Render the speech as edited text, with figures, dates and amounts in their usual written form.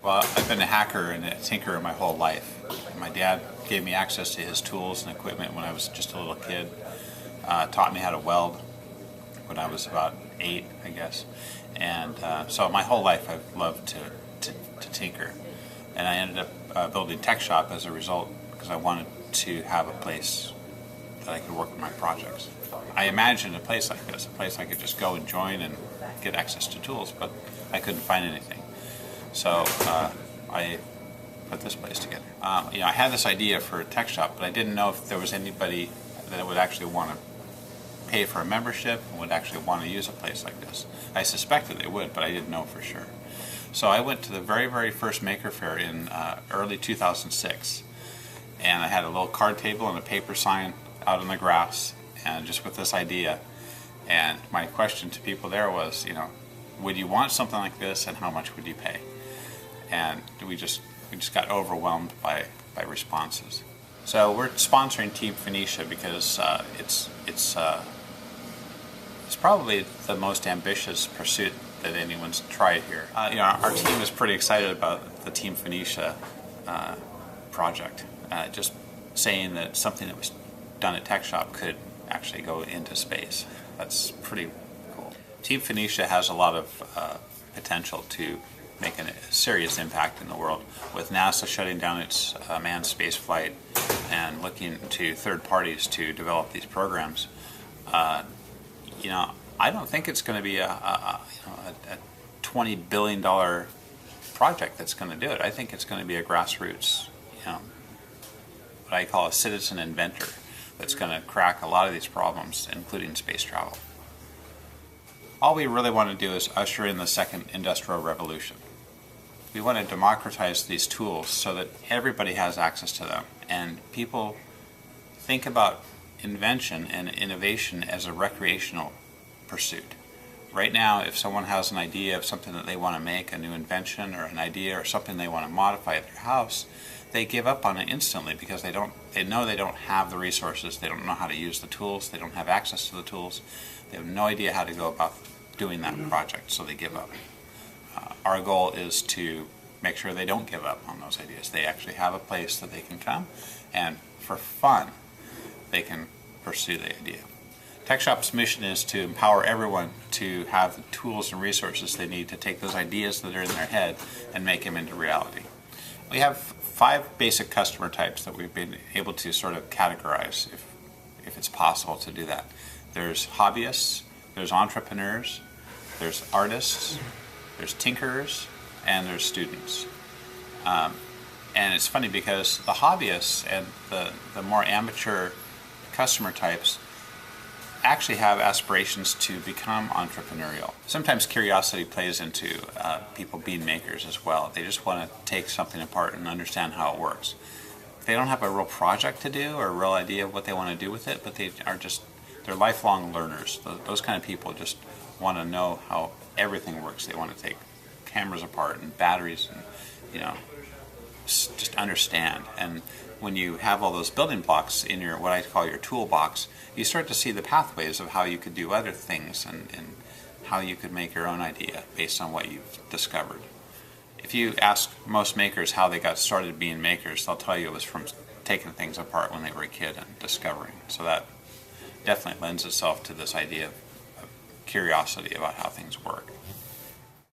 Well, I've been a hacker and a tinkerer my whole life. My dad gave me access to his tools and equipment when I was just a little kid. Taught me how to weld when I was about 8, I guess. And so my whole life I've loved to tinker. And I ended up building TechShop as a result because I wanted to have a place that I could work on my projects. I imagined a place like this, a place I could just go and join and get access to tools, but I couldn't find anything. So I put this place together. I had this idea for a tech shop, but I didn't know if there was anybody that would actually want to pay for a membership and would actually want to use a place like this. I suspected they would, but I didn't know for sure. So I went to the very first Maker Faire in early 2006, and I had a little card table and a paper sign out on the grass, and just with this idea. And my question to people there was, would you want something like this, and how much would you pay? And we just got overwhelmed by responses. So we're sponsoring Team Phoenicia because it's probably the most ambitious pursuit that anyone's tried here. Our team is pretty excited about the Team Phoenicia project. Just saying that something that was done at TechShop could actually go into space. That's pretty cool. Team Phoenicia has a lot of potential to make a serious impact in the world. With NASA shutting down its manned space flight and looking to third parties to develop these programs, I don't think it's going to be a $20 billion project that's going to do it. I think it's going to be a grassroots, what I call a citizen inventor that's going to crack a lot of these problems, including space travel. All we really want to do is usher in the second industrial revolution. We want to democratize these tools so that everybody has access to them, and people think about invention and innovation as a recreational pursuit. Right now, if someone has an idea of something that they want to make, a new invention or an idea or something they want to modify at their house, they give up on it instantly because they know they don't have the resources, they don't know how to use the tools, they don't have access to the tools, they have no idea how to go about doing that project, so they give up. Our goal is to make sure they don't give up on those ideas. They actually have a place that they can come, and for fun, they can pursue the idea. TechShop's mission is to empower everyone to have the tools and resources they need to take those ideas that are in their head and make them into reality. We have 5 basic customer types that we've been able to sort of categorize, if it's possible to do that. There's hobbyists, there's entrepreneurs, there's artists, there's tinkerers, and there's students. And it's funny because the hobbyists and the more amateur customer types actually have aspirations to become entrepreneurial. Sometimes curiosity plays into people being makers as well. They just want to take something apart and understand how it works. They don't have a real project to do or a real idea of what they want to do with it, but they're lifelong learners. Those kind of people just want to know how everything works. They want to take cameras apart and batteries and, just understand. And when you have all those building blocks in your, what I call your toolbox, you start to see the pathways of how you could do other things and how you could make your own idea based on what you've discovered. If you ask most makers how they got started being makers, they'll tell you it was from taking things apart when they were a kid and discovering. So that definitely lends itself to this idea of curiosity about how things work.